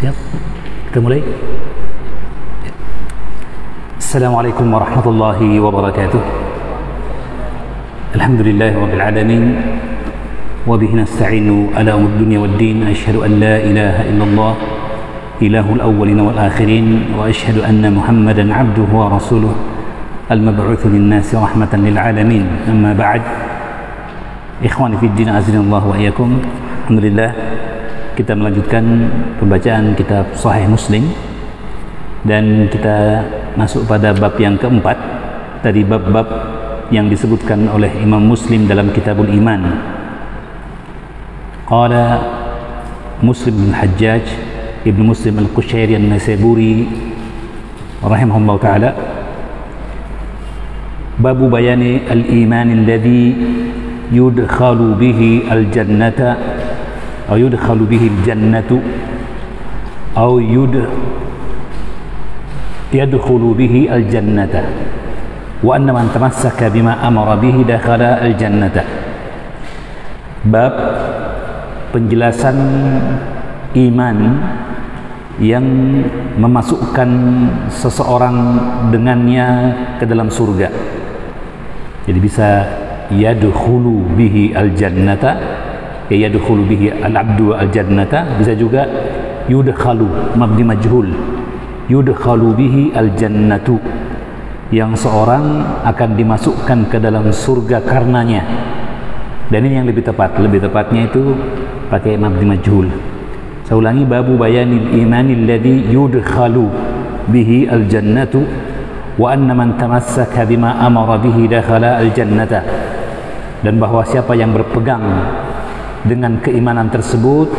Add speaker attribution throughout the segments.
Speaker 1: Siap? Kita mulai. Assalamualaikum warahmatullahi wabarakatuh. Alhamdulillahi rabbil alamin. Wa bihi nasta'inu ala umuri dunya waddin. Asyhadu an la ilaha illallah ilahul awwalin wal akhirin wa asyhadu anna Muhammadan abduhu wa rasuluh al-mab'uts lin-nasi rahmatan lil alamin. Amma ba'd. Ikhwani fid din, azinallahu wa iyyakum. Alhamdulillah, kita melanjutkan pembacaan kitab Sahih Muslim dan kita masuk pada bab yang keempat dari bab-bab yang disebutkan oleh Imam Muslim dalam Kitabul Iman. Qala Muslim bin Hajjaj Ibn Muslim Al-Qushairi An-Naisaburi rahimahullah ta'ala, babu bayani al-iman alladhi yudkhalu bihi al-jannata aw yudkhalu bihi al-jannatu aw yadkhulu bihi al-jannata wa anna man tamassaka bima amara bihi dakhala al-jannata. Bab penjelasan iman yang memasukkan seseorang dengannya ke dalam surga. Jadi bisa yadkhulu bihi al-jannata, ya yadkhulu bihi al-abdu al-jannata, bisa juga yudkhalu mabni majhul, yudkhalu bihi al-jannatu, yang seorang akan dimasukkan ke dalam surga karenanya. Dan ini yang lebih tepat, lebih tepatnya itu pakai mabni majhul. Saya ulangi, babu bayanil imanil ladzi yudkhalu bihi al-jannatu wa anna man tamassaka bima amara bihi dakhala al-jannata. Dan bahwa siapa yang berpegang dengan keimanan tersebut,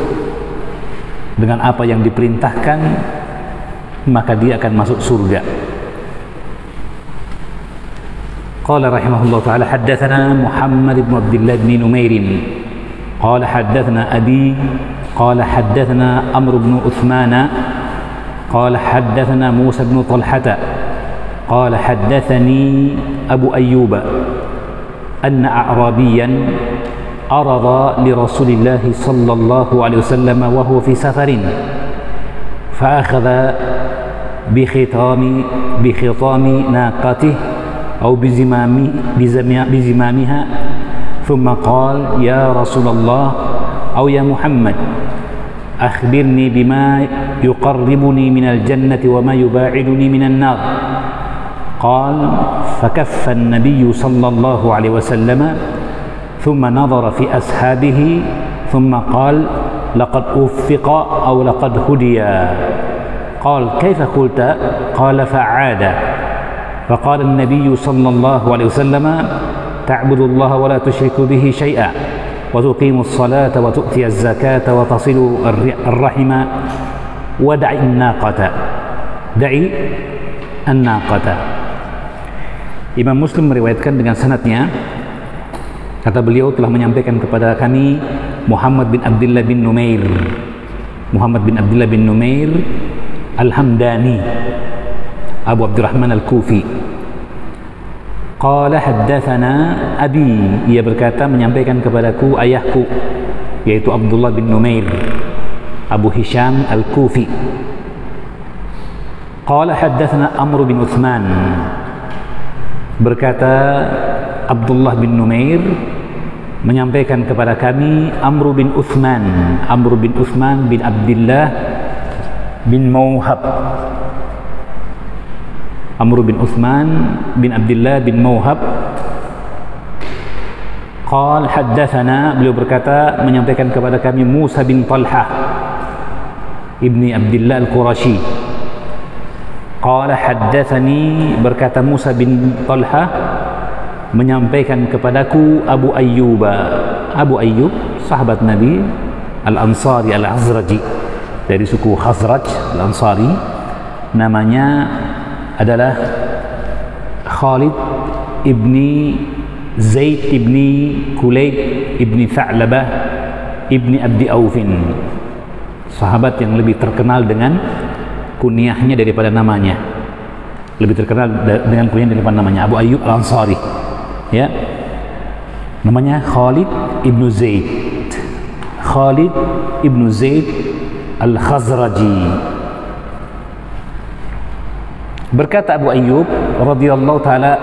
Speaker 1: dengan apa yang diperintahkan, maka dia akan masuk surga. Qala rahimahullah ta'ala, haddathana Muhammad ibn Abdullah ibn Numair qala haddathana abi qala haddathana Amr ibn Uthman qala haddathana Musa ibn Talhata qala haddathani Abu Ayyub أن أعرابيا عرض لرسول الله صلى الله عليه وسلم وهو في سفر فأخذ بخطام ناقته أو بزمامها ثم قال يا رسول الله أو يا محمد أخبرني بما يقربني من الجنة وما يباعدني من النار. قال فكف النبي صلى الله عليه وسلم ثم نظر في أصحابه ثم قال لقد أوفق أو لقد هدي. قال كيف قلت؟ قال فعاد. فقال النبي صلى الله عليه وسلم تعبد الله ولا تشرك به شيئا وتقيم الصلاة وتؤتي الزكاة وتصل الرحم ودع الناقة. Imam Muslim meriwayatkan dengan sanadnya, kata beliau, telah menyampaikan kepada kami Muhammad bin Abdullah bin Numair, Muhammad bin Abdullah bin Numair Al-Hamdani Abu Abdurrahman Al-Kufi. Qala haddathana abi, ia berkata menyampaikan kepadaku ayahku, yaitu Abdullah bin Numair Abu Hisham Al-Kufi. Qala haddathana Amr bin Uthman, berkata Abdullah bin Numair menyampaikan kepada kami Amr bin Uthman bin Abdullah bin Mawhab, Amr bin Uthman bin Abdullah bin Mawhab. Qal haddathana, beliau berkata menyampaikan kepada kami Musa bin Talhah ibni Abdullah Al-Qurashi. Qala haddathani, berkata Musa bin Talha menyampaikan kepadaku Abu Ayyub. Abu Ayyub sahabat Nabi Al-Ansari Al-Azraji, dari suku Khazraj Al-Ansari. Namanya adalah Khalid ibni Zaid ibni Kulayb ibni Tha'labah ibni Abdi Aufin, sahabat yang lebih terkenal dengan kunyahnya daripada namanya, lebih terkenal dengan kunyah daripada namanya. Abu Ayyub Al-Ansari, ya, namanya Khalid ibnu Zaid. Khalid ibnu Zaid Al-Khazraji. Berkata Abu Ayyub radhiyallahu taala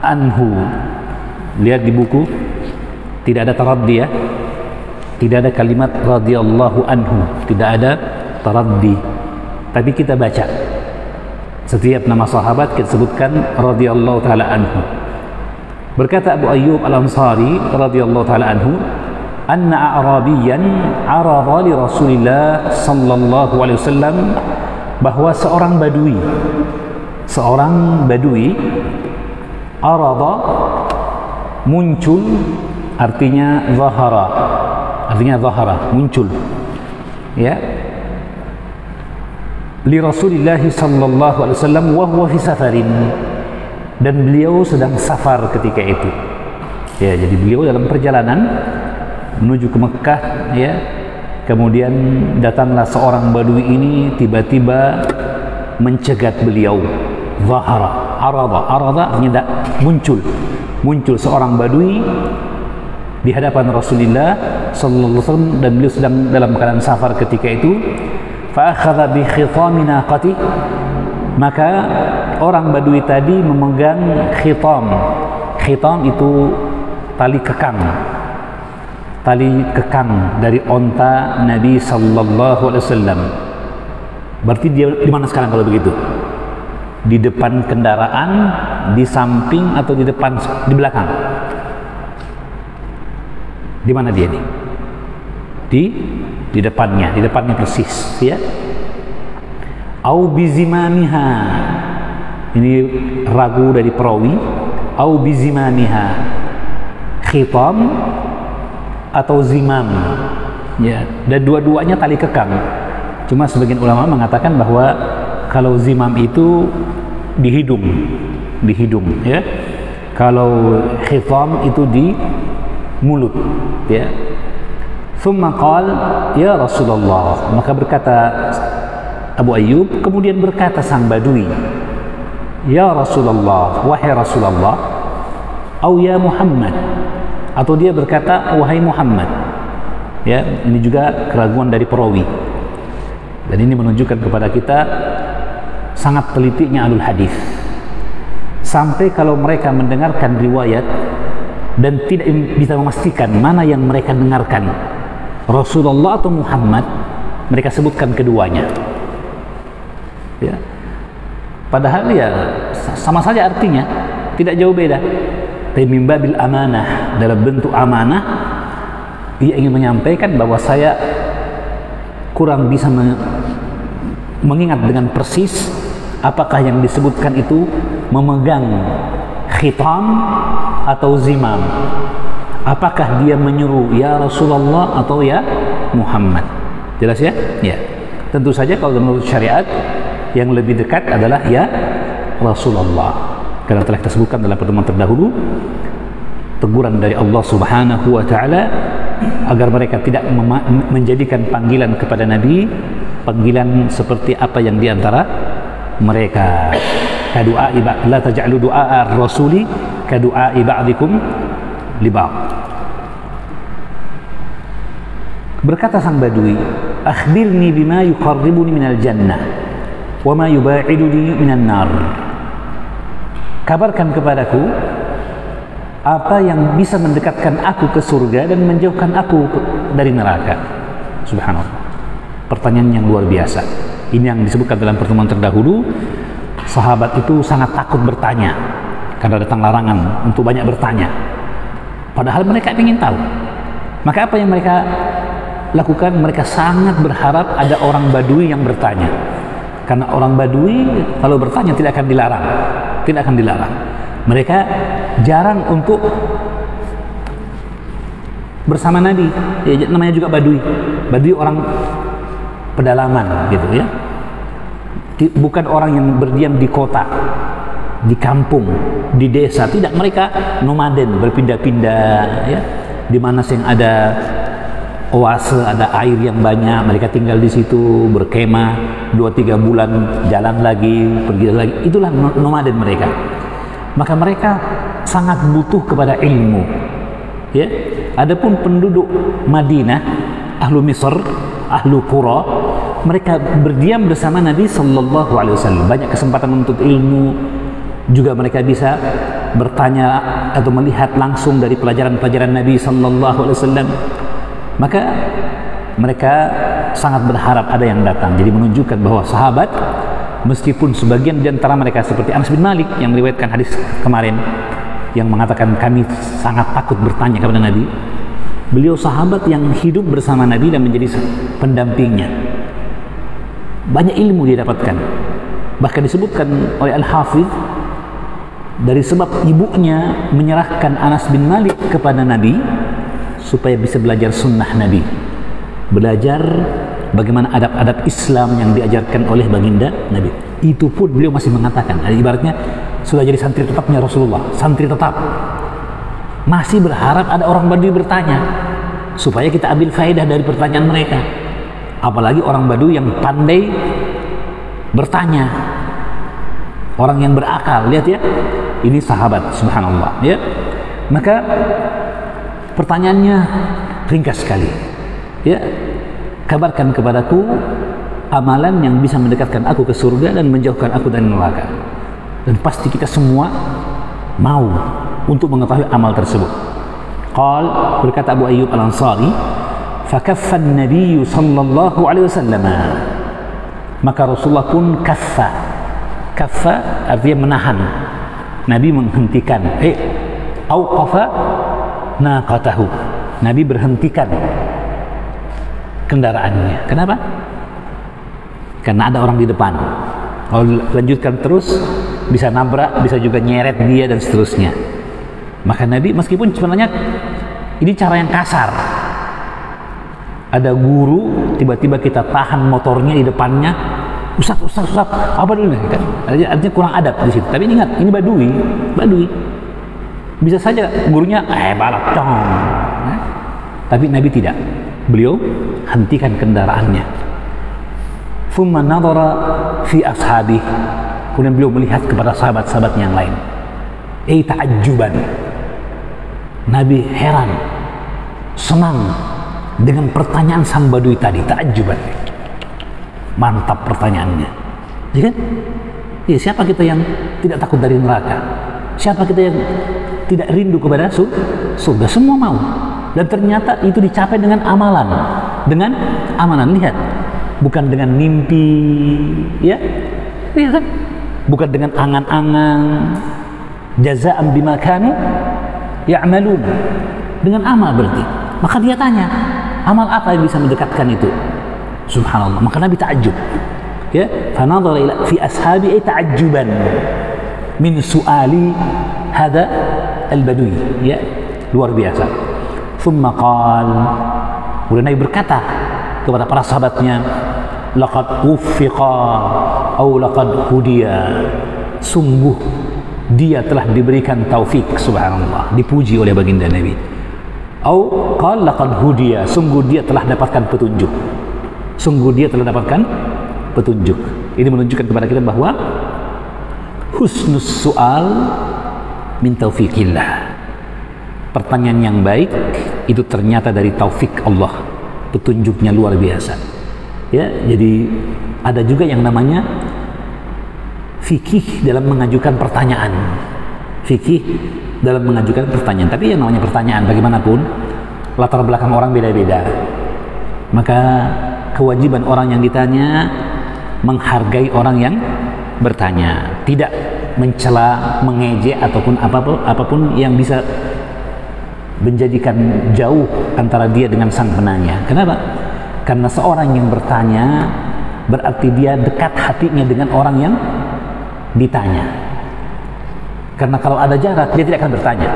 Speaker 1: anhu, lihat di buku tidak ada taraddi ya, tidak ada kalimat radhiyallahu anhu, tidak ada taraddi, tapi kita baca setiap nama sahabat kita sebutkan radhiyallahu taala anhu. Berkata Abu Ayyub Al-Ansari radhiyallahu taala anhu, anna a'rabiyan arada li Rasulillah sallallahu alaihi wasallam, bahwa seorang badui arada, muncul, artinya zahara, muncul ya, li Rasulillah sallallahu alaihi wasallam wa huwa fi safarin, dan beliau sedang safar ketika itu ya, jadi beliau dalam perjalanan menuju ke Mekah ya. Kemudian datanglah seorang badui ini, tiba-tiba mencegat beliau. Zahara, arada artinya muncul seorang badui di hadapan Rasulullah sallallahu alaihi wasallam, dan beliau sedang dalam keadaan safar ketika itu. Fa akhadha bi khitami naqati, maka orang badui tadi memegang khitam. Khitam itu tali kekang dari onta Nabi sallallahu alaihi wasallam. Berarti dia di mana sekarang kalau begitu? Di depan kendaraan, di samping, atau di depan, di belakang? Di mana dia nih? Di depannya persis ya. Au bizimamiha, ini ragu dari perawi. Au bizimamiha, khitam atau zimam ya, dan dua-duanya tali kekang. Cuma sebagian ulama mengatakan bahwa kalau zimam itu di hidung ya, kalau khitam itu di mulut ya. Thumma qala ya Rasulullah, maka berkata Abu Ayyub, kemudian berkata sang badui, ya Rasulullah, wahai Rasulullah, au ya Muhammad, atau dia berkata wahai Muhammad ya. Ini juga keraguan dari perawi, dan ini menunjukkan kepada kita sangat telitinya ahlul hadis, sampai kalau mereka mendengarkan riwayat dan tidak bisa memastikan mana yang mereka dengarkan, Rasulullah atau Muhammad, mereka sebutkan keduanya ya. Padahal ya sama saja artinya, tidak jauh beda. Tapi mimbabil amanah, dalam bentuk amanah, dia ingin menyampaikan bahwa saya kurang bisa mengingat dengan persis apakah yang disebutkan itu memegang khitam atau zimam. Apakah dia menyuruh ya Rasulullah atau ya Muhammad? Jelas ya? Ya. Tentu saja kalau menurut syariat yang lebih dekat adalah ya Rasulullah. Karena telah kita sebutkan dalam pertemuan terdahulu, teguran dari Allah Subhanahu wa taala agar mereka tidak menjadikan panggilan kepada Nabi panggilan seperti apa yang diantara mereka. Kadu'a la taj'alu du'a ar-rasuli kadu'a ba'dikum li ba'd. Berkata sang badui, akhbirni bima yuqarribuni minal jannah wa ma yuba'iduni minan nar. Kabarkan kepadaku apa yang bisa mendekatkan aku ke surga dan menjauhkan aku dari neraka. Subhanallah. Pertanyaan yang luar biasa. Ini yang disebutkan dalam pertemuan terdahulu. Sahabat itu sangat takut bertanya karena datang larangan untuk banyak bertanya. Padahal mereka ingin tahu. Maka apa yang mereka lakukan? Mereka sangat berharap ada orang Badui yang bertanya. Karena orang Badui kalau bertanya tidak akan dilarang. Tidak akan dilarang. Mereka jarang untuk bersama Nabi. Ya, namanya juga Badui. Badui orang pedalaman gitu ya. Bukan orang yang berdiam di kota, di kampung, di desa. Tidak, mereka nomaden, berpindah-pindah ya. Di mana yang ada oase, ada air yang banyak, mereka tinggal di situ, berkemah 2-3 bulan, jalan lagi, pergi lagi. Itulah nomaden mereka. Maka mereka sangat butuh kepada ilmu. Ya. Adapun penduduk Madinah ahlu Misr, ahlu Qura, mereka berdiam bersama Nabi sallallahu alaihi wasallam. Banyak kesempatan menuntut ilmu, juga mereka bisa bertanya atau melihat langsung dari pelajaran-pelajaran Nabi sallallahu alaihi wasallam. Maka mereka sangat berharap ada yang datang. Jadi menunjukkan bahwa sahabat, meskipun sebagian di antara mereka seperti Anas bin Malik yang meriwayatkan hadis kemarin yang mengatakan kami sangat takut bertanya kepada Nabi, beliau sahabat yang hidup bersama Nabi dan menjadi pendampingnya. Banyak ilmu dia dapatkan. Bahkan disebutkan oleh Al-Hafidh, dari sebab ibunya menyerahkan Anas bin Malik kepada Nabi supaya bisa belajar sunnah Nabi, belajar bagaimana adab-adab Islam yang diajarkan oleh baginda Nabi. Itu pun beliau masih mengatakan, ibaratnya sudah jadi santri tetapnya Rasulullah, santri tetap, masih berharap ada orang Badui bertanya supaya kita ambil faedah dari pertanyaan mereka. Apalagi orang Badui yang pandai bertanya, orang yang berakal. Lihat ya, ini sahabat, subhanallah ya. Maka pertanyaannya ringkas sekali ya, kabarkan kepadaku amalan yang bisa mendekatkan aku ke surga dan menjauhkan aku dari neraka. Dan pasti kita semua mau untuk mengetahui amal tersebut. Berkata Abu Ayyub Al-Ansari, fakaffa an-nabiy sallallahu alaihi wasallam, maka Rasulullah pun kaffa artinya menahan, Nabi menghentikan, auqafa naqatahu, Nabi berhentikan kendaraannya. Kenapa? Karena ada orang di depan. Kalau lanjutkan terus bisa nabrak, bisa juga nyeret dia dan seterusnya. Maka Nabi, meskipun sebenarnya ini cara yang kasar, ada guru tiba-tiba kita tahan motornya di depannya, Ustaz, apa dulu nih kan? Artinya kurang adab di situ. Tapi ingat, ini Badui. Bisa saja gurunya balap dong. Tapi Nabi tidak. Beliau hentikan kendaraannya. Thumma nadhara fi ashabi. Kemudian beliau melihat kepada sahabat-sahabatnya yang lain. Ta'ajjuban. Nabi heran, senang dengan pertanyaan sang Badui tadi. Ta'ajjuban. Mantap pertanyaannya. Ya kan? Ya, siapa kita yang tidak takut dari neraka? Siapa kita yang tidak rindu kepada surga? Semua mau. Dan ternyata itu dicapai dengan amalan. Dengan amalan, lihat. Bukan dengan mimpi, ya. Lihat kan? Bukan dengan angan-angan. Jazaan bima kanu ya'malun. Dengan amal berarti. Maka dia tanya, amal apa yang bisa mendekatkan itu? Subhanallah. Maka Nabi ta'ajjub. Ya, fanadhara ila fi ashabi ta'ajjuban min su'ali hadha al-badui. Ya, luar biasa. Thumma qala, kemudian Nabi berkata kepada para sahabatnya, laqad wuffiqa au laqad hudiya, sungguh dia telah diberikan taufik, subhanallah, dipuji oleh baginda Nabi. Au qala laqad hudiya, sungguh dia telah dapatkan petunjuk. Sungguh dia telah dapatkan petunjuk. Ini menunjukkan kepada kita bahwa husnus su'al min taufiqillah. Pertanyaan yang baik itu ternyata dari taufik Allah. Petunjuknya luar biasa. Ya, jadi ada juga yang namanya fikih dalam mengajukan pertanyaan. Fikih dalam mengajukan pertanyaan. Tapi yang namanya pertanyaan bagaimanapun latar belakang orang beda-beda. Maka kewajiban orang yang ditanya menghargai orang yang bertanya, tidak mencela, mengejek ataupun apapun yang bisa menjadikan jauh antara dia dengan sang penanya. Kenapa? Karena seorang yang bertanya berarti dia dekat hatinya dengan orang yang ditanya. Karena kalau ada jarak, dia tidak akan bertanya.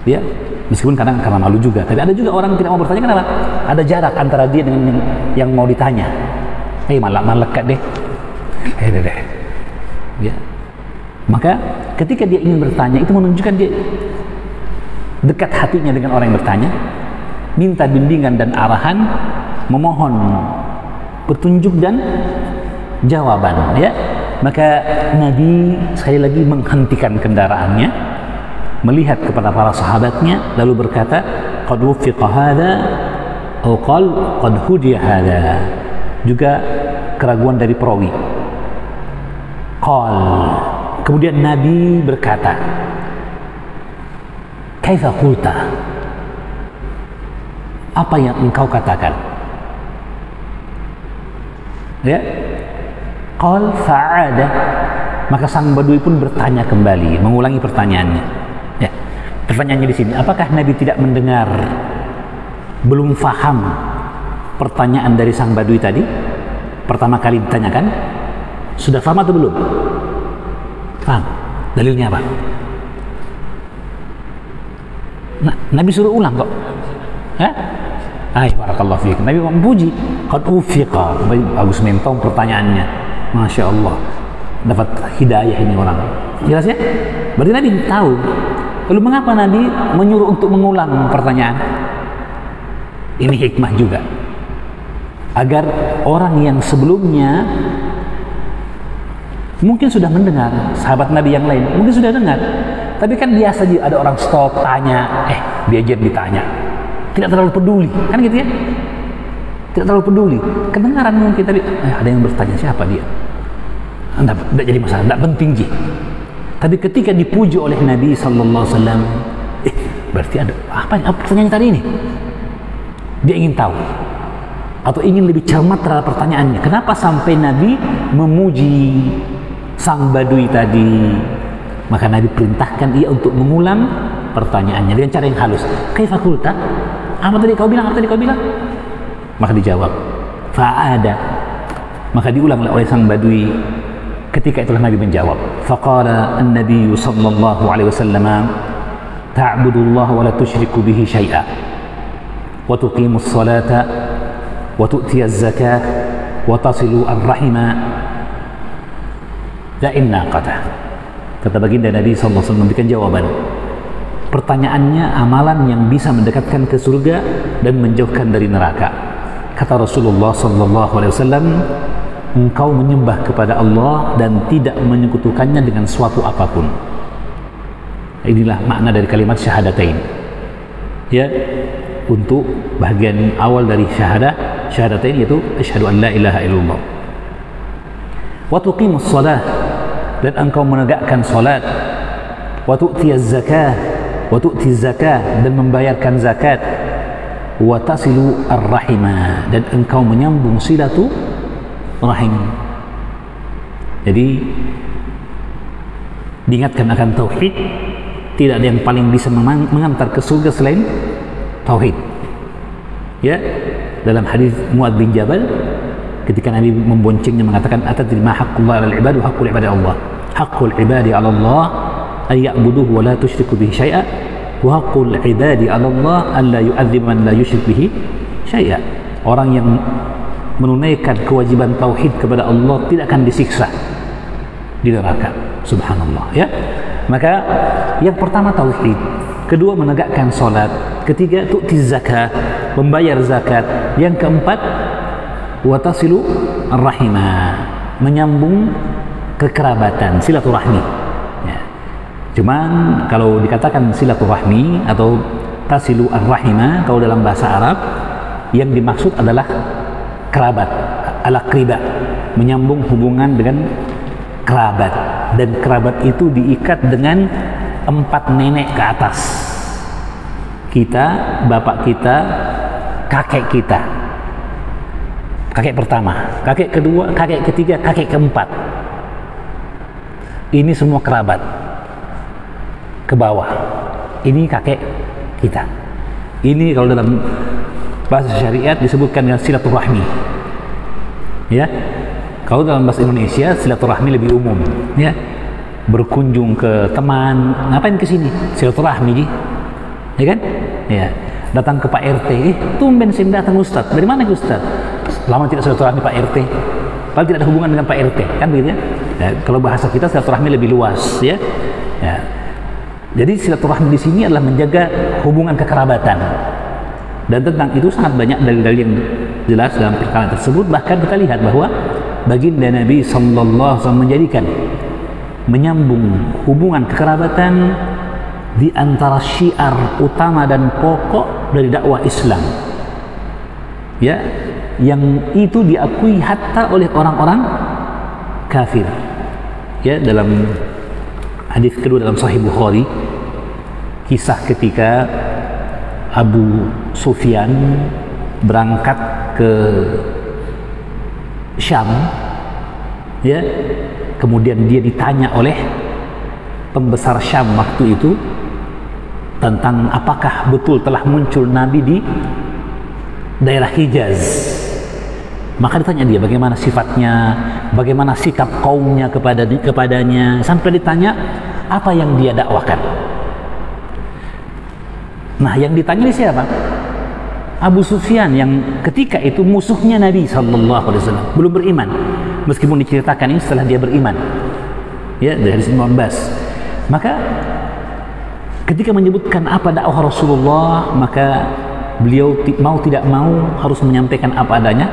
Speaker 1: Ya, meskipun kadang karena malu juga. Tapi ada juga orang tidak mau bertanya. Kenapa? Ada jarak antara dia dengan yang mau ditanya. Malah melekat deh. Ya. Maka ketika dia ingin bertanya, itu menunjukkan dia dekat hatinya dengan orang yang bertanya, minta bimbingan dan arahan, memohon petunjuk dan jawaban, ya. Maka Nabi sekali lagi menghentikan kendaraannya, melihat kepada para sahabatnya, lalu berkata, qad wuffiqa hadha atau qal qad hudiya hadha, juga keraguan dari perawi. Qal, kemudian Nabi berkata, kaifa qulta, apa yang engkau katakan? Ya, qal fa'ada, maka sang badui pun bertanya kembali, mengulangi pertanyaannya. Ya, pertanyaannya di sini, apakah Nabi tidak mendengar, belum faham pertanyaan dari sang badui tadi? Pertama kali ditanyakan, sudah faham atau belum? Faham. Dalilnya apa? Nah, Nabi suruh ulang kok. Hah? Barakallahu fiik. Nabi memuji, qad ufiqa, bagus mentong pertanyaannya. Masya Allah, dapat hidayah ini orang. Jelas ya? Berarti Nabi tahu. Lalu mengapa Nabi menyuruh untuk mengulang pertanyaan? Ini hikmah juga, agar orang yang sebelumnya mungkin sudah mendengar, sahabat Nabi yang lain mungkin sudah dengar, tapi kan biasa ada orang stop tanya, dia aja ditanya, tidak terlalu peduli, kan gitu ya, tidak terlalu peduli, kedengaran mungkin, tapi ada yang bertanya siapa dia, tidak jadi masalah, tidak penting sih. Tapi ketika dipuji oleh Nabi Sallallahu Alaihi Wasallam, berarti ada apa pertanyaan tadi ini? Dia ingin tahu atau ingin lebih cermat terhadap pertanyaannya. Kenapa sampai Nabi memuji sang badui tadi? Maka Nabi perintahkan ia untuk mengulang pertanyaannya dengan cara yang halus. Kaifa qulta? Apa tadi kau bilang? Apa tadi kau bilang? Maka dijawab, fa'ada. Maka diulang oleh sang badui. Ketika itulah Nabi menjawab, faqala an-nabiy sallallahu alaihi wasallam, ta'budullaha wa la tusyriku bihi syai'a, wa tuqimus salata wa tu'tiyaz zakah wa tasilu ar-rahima la inna qata. Kata baginda Nabi sallallahu alaihi wasallam memberikan jawaban. Pertanyaannya amalan yang bisa mendekatkan ke surga dan menjauhkan dari neraka. Kata Rasulullah sallallahu alaihi wasallam, engkau menyembah kepada Allah dan tidak menyekutukannya dengan suatu apapun. Inilah makna dari kalimat syahadatain. Ya, untuk bagian awal dari syahadatain yaitu asyhadu an la ilaha illallah. Wa tuqimus shalah, dan engkau menegakkan salat. Wa tu'tiyaz zakah, wa tu'tiz zakah, dan membayarkan zakat. Wa tasilu ar-rahima, dan engkau menyambung silatu rahim. Jadi diingatkan akan tauhid. Tidak ada yang paling bisa mengantar ke surga selain tauhid. Ya, dalam hadis Mu'adz bin Jabal ketika Nabi memboncengnya mengatakan, atadri ma haqqullah 'alal 'ibad wa haqqul 'ibadi 'ala Allah. Haqqul 'ibadi 'ala Allah ay ya'buduhu wa la tusyriku bihi syai'a, wa haqqul 'ibadi 'ala Allah alla yu'adzib man la yusyrik bihi syai'a. Orang yang menunaikan kewajiban tauhid kepada Allah tidak akan disiksa di neraka. Subhanallah, ya. Maka yang pertama tauhid, kedua menegakkan salat, ketiga tu'tiz zakah, membayar zakat, yang keempat watasilu ar-rahimah, menyambung kekerabatan, silaturahmi. Ya. Cuman kalau dikatakan silaturahmi atau tasilu ar-rahimah, kalau dalam bahasa Arab yang dimaksud adalah kerabat, al-aqriba, menyambung hubungan dengan kerabat, dan kerabat itu diikat dengan 4 nenek ke atas. Kita, bapak kita, kakek kita, kakek pertama, kakek kedua, kakek ketiga, kakek keempat. Ini semua kerabat ke bawah. Ini kakek kita. Ini kalau dalam bahasa syariat disebutkan dengan silaturahmi. Ya, kalau dalam bahasa Indonesia silaturahmi lebih umum. Ya, berkunjung ke teman, ngapain ke sini? Silaturahmi, ya kan? Ya, datang ke Pak RT, tumben sim datang Ustaz. Dari mana Ustaz? Lama tidak silaturahmi Pak RT. Padahal tidak ada hubungan dengan Pak RT, kan begitu ya? Ya, kalau bahasa kita silaturahmi lebih luas, ya. Ya. Jadi silaturahmi di sini adalah menjaga hubungan kekerabatan. Dan tentang itu sangat banyak dalil-dalil yang jelas dalam perkara tersebut. Bahkan kita lihat bahwa baginda Nabi sallallahu alaihi wasallam menjadikan menyambung hubungan kekerabatan di antara syiar utama dan pokok dari dakwah Islam. ya, yang itu diakui hatta oleh orang-orang kafir. Ya, dalam hadis kedua dalam Sahih Bukhari, kisah ketika Abu Sufyan berangkat ke Syam, ya, kemudian dia ditanya oleh pembesar Syam waktu itu tentang apakah betul telah muncul Nabi di daerah Hijaz. Maka ditanya dia bagaimana sifatnya, bagaimana sikap kaumnya kepadanya, sampai ditanya apa yang dia dakwakan. Nah, yang ditanya ini siapa? Abu Sufyan, yang ketika itu musuhnya Nabi SAW, belum beriman, meskipun diceritakan ini setelah dia beriman, ya, dari Ibnu Abbas. Maka ketika menyebutkan apa dakwah Rasulullah, maka beliau mau tidak mau harus menyampaikan apa adanya.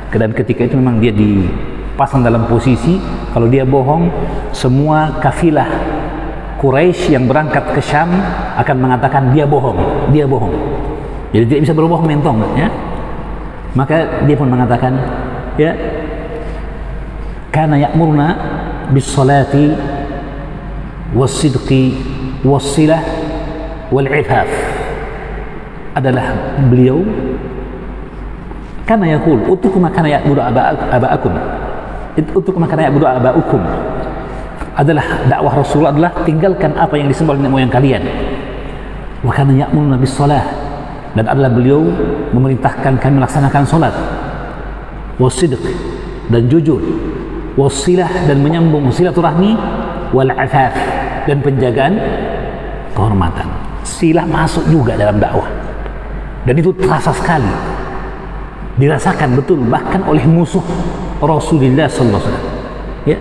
Speaker 1: Dan ketika itu memang dia dipasang dalam posisi kalau dia bohong, semua kafilah Quraisy yang berangkat ke Syam akan mengatakan dia bohong, dia bohong. Jadi tidak bisa berbohong mentong, ya. Maka dia pun mengatakan, ya, kana ya'muruna bis-salati was-sidqi was-silah wal-'ifaf. Adalah beliau kana yaqul utukum kana ya'budu aba'akum, utukum kana ya'budu aba'ukum. Adalah dakwah Rasulullah adalah tinggalkan apa yang disembah oleh nenek moyang kalian. Wa kana ya'muruna bis-salah, dan adalah beliau memerintahkan kami melaksanakan salat, wasidq, dan jujur, wasilah, dan menyambung silaturahmi, wal afaf, dan penjagaan kehormatan. Silah masuk juga dalam dakwah, dan itu terasa sekali, dirasakan betul bahkan oleh musuh Rasulullah SAW. Ya,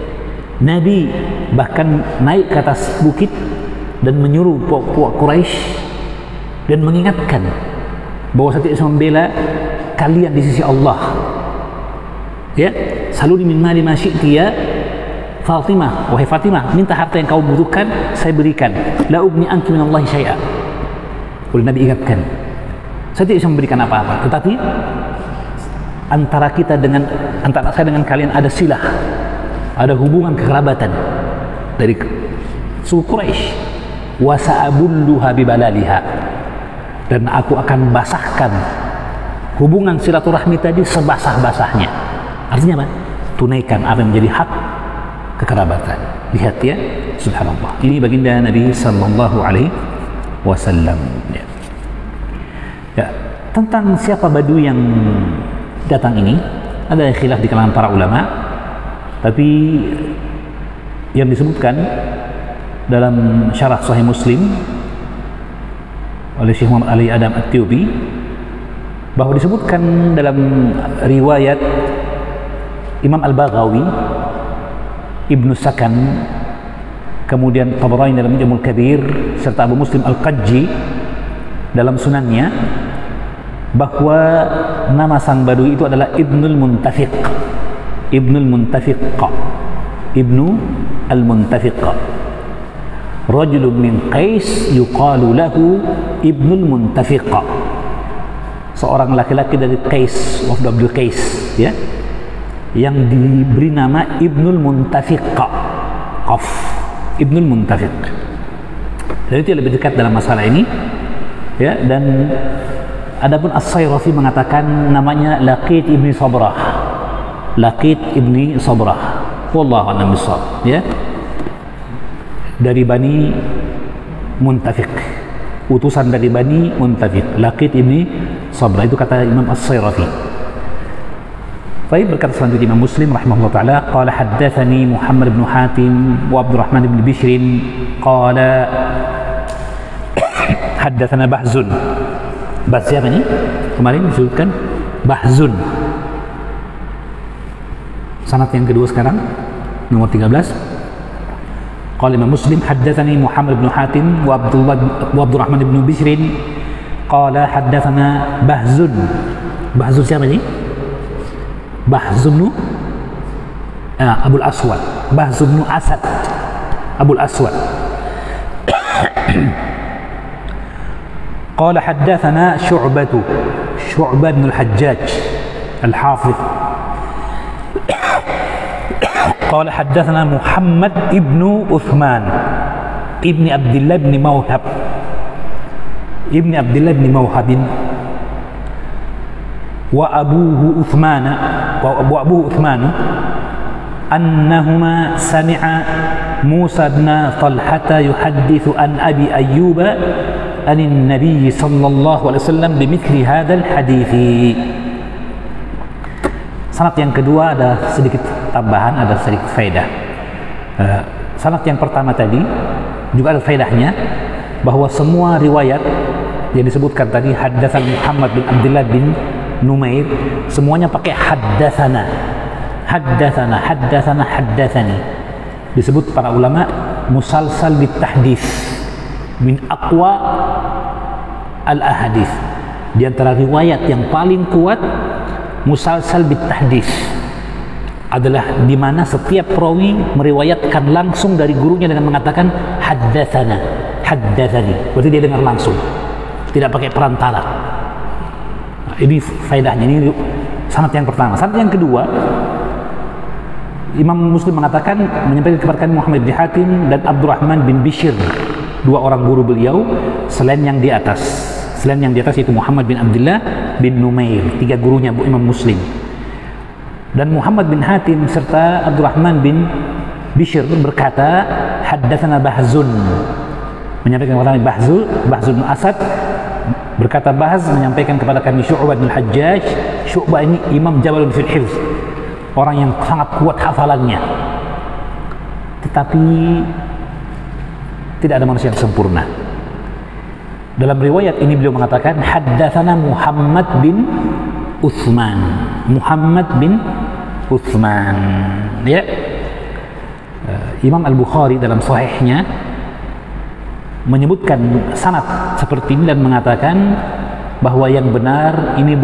Speaker 1: Nabi bahkan naik ke atas bukit dan menyuruh puak-puak Quraisy dan mengingatkan bahwa saya tidak membela kalian di sisi Allah. Ya, saluni min mali ma syi'ti ya Fatimah, wahai Fatimah, minta harta yang kau butuhkan, saya berikan. La ugni anki minallahi syai'a. Oleh Nabi ingatkan, saya tidak bisa memberikan apa-apa, tetapi antara saya dengan kalian ada silah, ada hubungan kekerabatan dari suku Quraisy. Wa sa'abulluha bibalaliha, dan aku akan basahkan hubungan silaturahmi tadi sebasah-basahnya. Artinya apa? Tunaikan apa yang menjadi hak kekerabatan. Lihat, ya, subhanallah. Ini baginda Nabi sallallahu alaihi wasallam. Ya. Ya, tentang siapa Badu yang datang ini ada khilaf di kalangan para ulama, tapi yang disebutkan dalam syarah Sahih Muslim oleh Syekh Muhammad Ali Adam At-Tiyubi, bahwa disebutkan dalam riwayat Imam Al-Baghawi, Ibnu Sakan, kemudian Tabarani dalam Mu'jamul Kabir, serta Abu Muslim Al-Qajji dalam sunannya, bahwa nama sang Badui itu adalah Ibnul Muntafiq. Ibnul Muntafiq, Ibnu Al-Muntafiq, rajulun min Qais yuqalu lahu Ibnul Muntafiq, seorang laki-laki dari Qais, wafd Abdul Qais, ya, yang diberi nama Ibnul Muntafiq, Qaf, Ibnul Muntafiq. Dan itu lebih dekat dalam masalah ini, ya. Dan adapun As-Sayrafi mengatakan namanya Laqit ibni Sabrah, Laqit ibni Sabrah, wallahu a'lam bishawab, ya, dari Bani Muntafiq, utusan dari Bani Muntafiq, Laqit ibni Sabrah, itu kata Imam As-Sayrafi. Baik, berkata selanjutnya Imam Muslim rahimahullah ta'ala, qala haddathani Muhammad bin Hatim wa Abdurrahman bin Bishr qala haddathana Bahzun. Bahz siapa ini? Kemarin disebutkan Bahzun. Sanad yang kedua sekarang, nomor 13. Qala Imam Muslim haddathani Muhammad bin Hatim wa Abdurrahman bin Bishr qala haddathana Bahzun. Bahzun siapa ini? Bahzun Abul Aswad, Bahzun Asad, Abul Aswad. Qala haddathana Syu'batu. Syu'bah bin al-Hajjaj al-Hafidh. Qala haddatsana Muhammad ibnu Uthman ibni Abdullah bin Mawhab wa abuhu Uthman annahuma sami'a Musa bin Talhata yuhaddithu an Abi Ayyub an Nabi sallallahu alaihi wasallam bimithli hadzal hadithi. Sanad yang kedua ada sedikit tambahan, ada sedikit faedah. Sanad yang pertama tadi juga ada faedahnya, bahwa semua riwayat yang disebutkan tadi haddatsan Muhammad bin Abdullah bin Numair, semuanya pakai haddatsana. Disebut para ulama musalsal bit tahdits, min aqwa al ahadits. Di antara riwayat yang paling kuat musalsal bit tahdits adalah di mana setiap perawi meriwayatkan langsung dari gurunya dengan mengatakan haddatsana, haddatsani. Berarti dia dengar langsung, tidak pakai perantara. Nah, ini faedahnya. Ini sanad yang pertama. Sanad yang kedua, Imam Muslim mengatakan, menyampaikan kepada kami Muhammad bin Hatim dan Abdurrahman bin Bishr, dua orang guru beliau selain yang di atas. Selain yang di atas itu Muhammad bin Abdullah bin Numair, tiga gurunya Imam Muslim. Dan Muhammad bin Hatim serta Abdurrahman bin Bishr berkata haddatsana Bahzun, menyampaikan kepada kami Bahzun bin Asad berkata, Bahz menyampaikan kepada kami Syu'bah bin Hajjaj. Syu'bah ini imam Jabalun fil Hifz, orang yang sangat kuat hafalannya, tetapi tidak ada manusia yang sempurna. Dalam riwayat ini beliau mengatakan haddatsana Muhammad bin Uthman. Ya. Imam Al-Bukhari dalam sahihnya menyebutkan sanad seperti ini dan mengatakan bahwa yang benar ini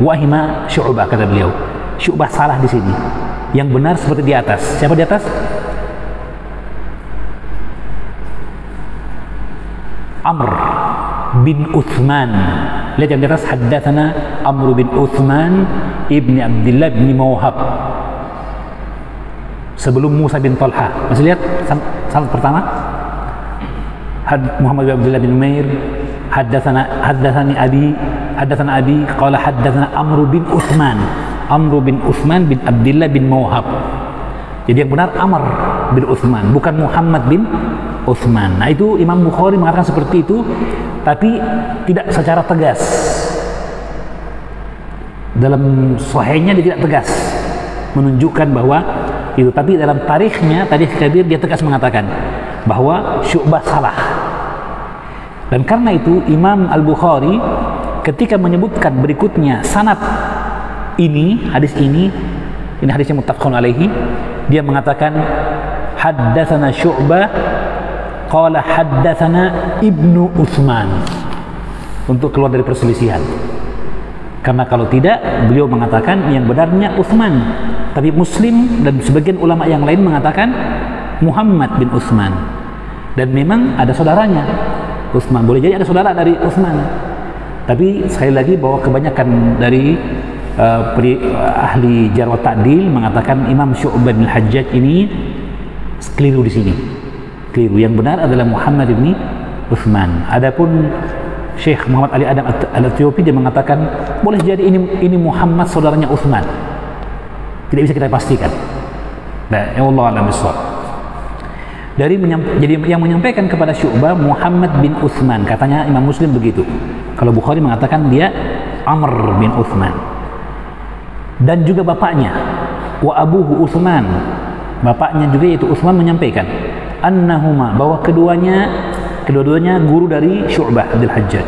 Speaker 1: wahima Syu'bah, kata beliau. Syu'bah salah di sini. Yang benar seperti di atas. Siapa di atas? Amr bin Uthman. Lihat yang di atas, haddatsana Amr bin Uthman ibni Abdullah bin Mawhab. Sebelum Musa bin Talha. Masih lihat sanad pertama? Muhammad bin Abdullah bin Numair haddatsana abi qala haddatsana Amr bin Uthman bin Abdullah bin Mawhab. Jadi yang benar Amr bin Uthman, bukan Muhammad bin Uthman. Nah, itu Imam Bukhari mengatakan seperti itu, tapi tidak secara tegas. Dalam sahihnya dia tidak tegas menunjukkan bahwa itu, tapi dalam tarikhnya, Tarikh Kabir, dia tegas mengatakan bahwa Syu'bah salah. Dan karena itu Imam Al-Bukhari ketika menyebutkan berikutnya sanad ini, hadis ini hadisnya muttafaqun alaihi, dia mengatakan haddatsana Syu'bah qala haddatsana Ibnu Utsman, untuk keluar dari perselisihan. Karena kalau tidak, beliau mengatakan yang benarnya Utsman, tapi Muslim dan sebagian ulama yang lain mengatakan Muhammad bin Utsman. Dan memang ada saudaranya Utsman, boleh jadi ada saudara dari Utsman. Tapi sekali lagi bahwa kebanyakan dari ahli jarh wa ta'dil mengatakan Imam Syu'bah bin Hajjaj ini keliru di sini. Keliru. Yang benar adalah Muhammad bin Utsman. Adapun Syekh Muhammad Ali Adam Al-Ethiopi, dia mengatakan boleh jadi ini Muhammad saudaranya Utsman. Tidak bisa kita pastikan. Nah, ya Allah a'lam bishawab. Jadi yang menyampaikan kepada Syu'bah Muhammad bin Utsman, katanya Imam Muslim begitu. Kalau Bukhari mengatakan dia Amr bin Utsman. Dan juga bapaknya wa abuhu Utsman, bapaknya juga yaitu Utsman menyampaikan annahuma, bahwa kedua-duanya guru dari Syu'bah Abdul Hajjaj.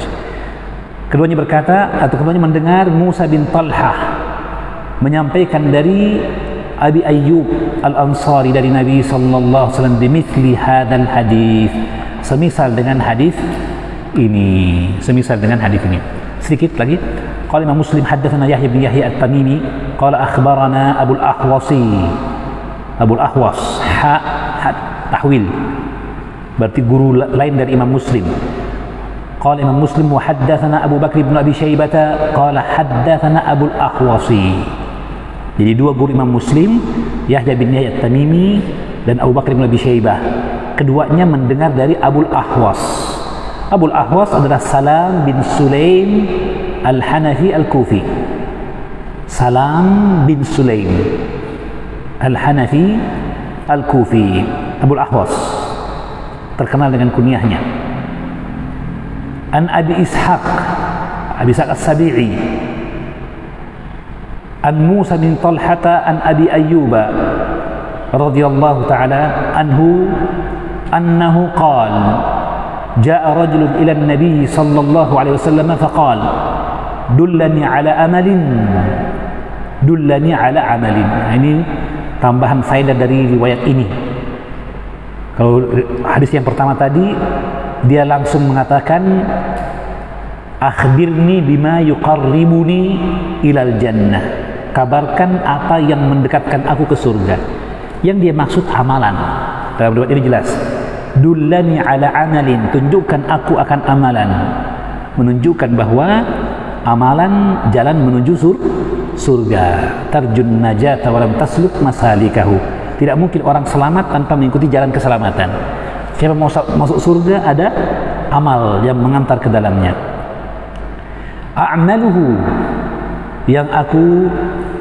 Speaker 1: Keduanya berkata atau keduanya mendengar Musa bin Talha menyampaikan dari Abi Ayyub Al-Ansari dari Nabi sallallahu alaihi wasallam bimithli hadzal hadis, semisal dengan hadis ini. Sedikit lagi, qala Imam Muslim haddatsana Yahya bin Yahya At-Tamimi qala akhbarana Abul Ahwas tahwil, berarti guru lain dari Imam Muslim. Qala Imam Muslim wa haddatsana Abu Bakr bin Abi Syaibah qala haddatsana Abu al-Ahwasi. Jadi dua guru Imam Muslim, Yahya bin Yahya At-Tamimi dan Abu Bakr bin Abi Syaibah. Keduanya mendengar dari Abu al-Ahwas. Abu al-Ahwas adalah Salam bin Sulaim Al-Hanafi Al-Kufi. Salam bin Sulaim Al-Hanafi Al-Kufi. Abu al-Ahwas terkenal dengan kunyahnya. An Abi Ishaq As-Sabi'i, an Musa bin Talhata an Abi Ayyuba radhiyallahu ta'ala anhu annahu qala jaa rajulun ila an-nabi sallallahu alaihi wasallam faqala dullani ala amalin. Ini tambahan faedah dari riwayat ini. Kalau hadis yang pertama tadi dia langsung mengatakan akhbirni bima yuqarribuni ilal jannah, kabarkan apa yang mendekatkan aku ke surga. Yang dia maksud amalan. Dalam riwayat ini jelas, dullani ala amalin, tunjukkan aku akan amalan, menunjukkan bahwa amalan jalan menuju surga. Tarjun najata wa lam tasluk masalikahu. Tidak mungkin orang selamat tanpa mengikuti jalan keselamatan. Siapa mau masuk surga, ada amal yang mengantar ke dalamnya. A'maluhu, yang aku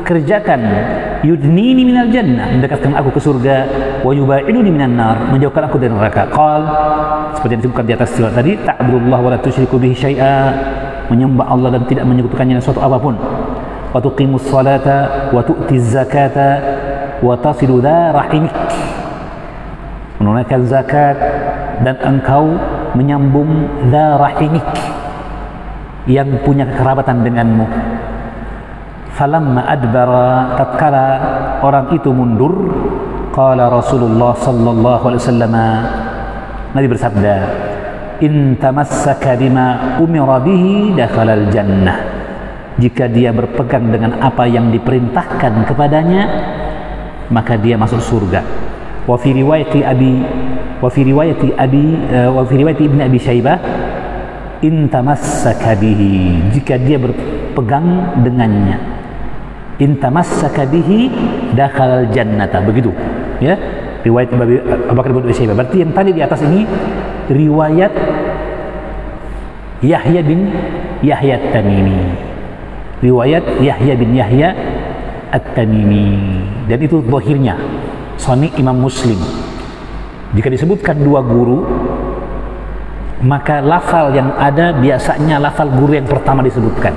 Speaker 1: kerjakan, yudnini minal jannah, mendekatkan aku ke surga, wa yubaiduni minan nar, menjauhkan aku dari neraka. Qal, seperti yang disebutkan di atas riwayat tadi, ta'budullah wa la tusyriku bihi syai'a, menyembah Allah dan tidak menyekutukannya dengan suatu apapun. Wa tuqimus salata wa tu'tiz zakata wa tasilu dha rahimik, menunaikan zakat dan engkau menyambung dha rahimik, yang punya kekerabatan denganmu. Falamma adbara, tatkala orang itu mundur, qala Rasulullah sallallahu alaihi wasallam, Nabi bersabda, in tamassaka bima umira bihi dakhalal jannah, jika dia berpegang dengan apa yang diperintahkan kepadanya, maka dia masuk surga. Wa fi riwayati Ibn Abi Syaibah, in tamassaka bihi, jika dia berpegang dengannya, in tamassaka bihi dakhalal jannata, begitu ya riwayat Abu Bakar bin Abi Syaibah. Berarti yang tadi di atas ini riwayat Yahya bin Yahya At-Tamimi, riwayat Yahya bin Yahya At-Tamimi, dan itu zahirnya Sahih Imam Muslim. Jika disebutkan dua guru, maka lafal yang ada biasanya lafal guru yang pertama disebutkan.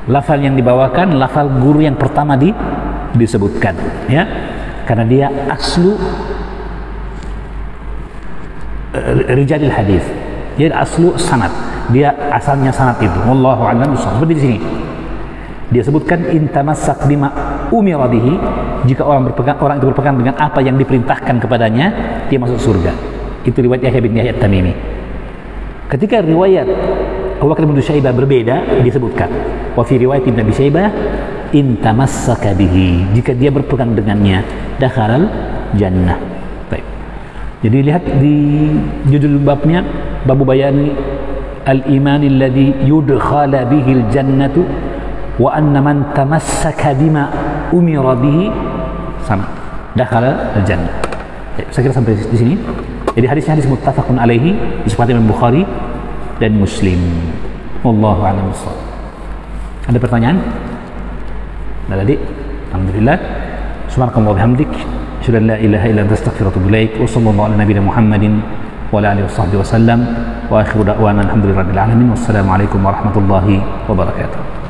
Speaker 1: Lafal yang dibawakan lafal guru yang pertama disebutkan, ya, karena dia aslu rijalil hadis, dia aslu sanad, dia asalnya sanad itu. Wallahu a'lam bishawab. Seperti di sini dia sebutkan in tamassak bima umira bihi, jika orang itu berpegang dengan apa yang diperintahkan kepadanya, dia masuk surga. Itu riwayat Yahya bin Yahya At-Tamimi. Ketika riwayat Abu Bakar bin Syaibah berbeda, disebutkan wa fi riwayat Ibn Abi Syaibah in tamassaka bihi, jika dia berpegang dengannya, dakhalal jannah. Baik. Jadi lihat di judul babnya, babu bayani al-iman alladhi yudkhala bihi al-jannatu wa anna man tamassaka bima umira bihi sama dakhala al-jannah. Saya kira sampai di sini. Jadi hadisnya hadis muttafaqun alaihi, disepakati oleh Bukhari dan Muslim. Wallahu a'lam bishawab. Ada pertanyaan? Nah, tadi alhamdulillah. Subhanakallah wa bihamdik, asyhadu an la ilaha illa anta astaghfiruka wa atubu ilaik. Wa sallallahu ala nabiyyina Muhammadin wa ala alihi washabbihi wasallam. Wa akhiru da'wana alhamdulillahirabbil alamin. Wassalamu alaikum warahmatullahi wabarakatuh.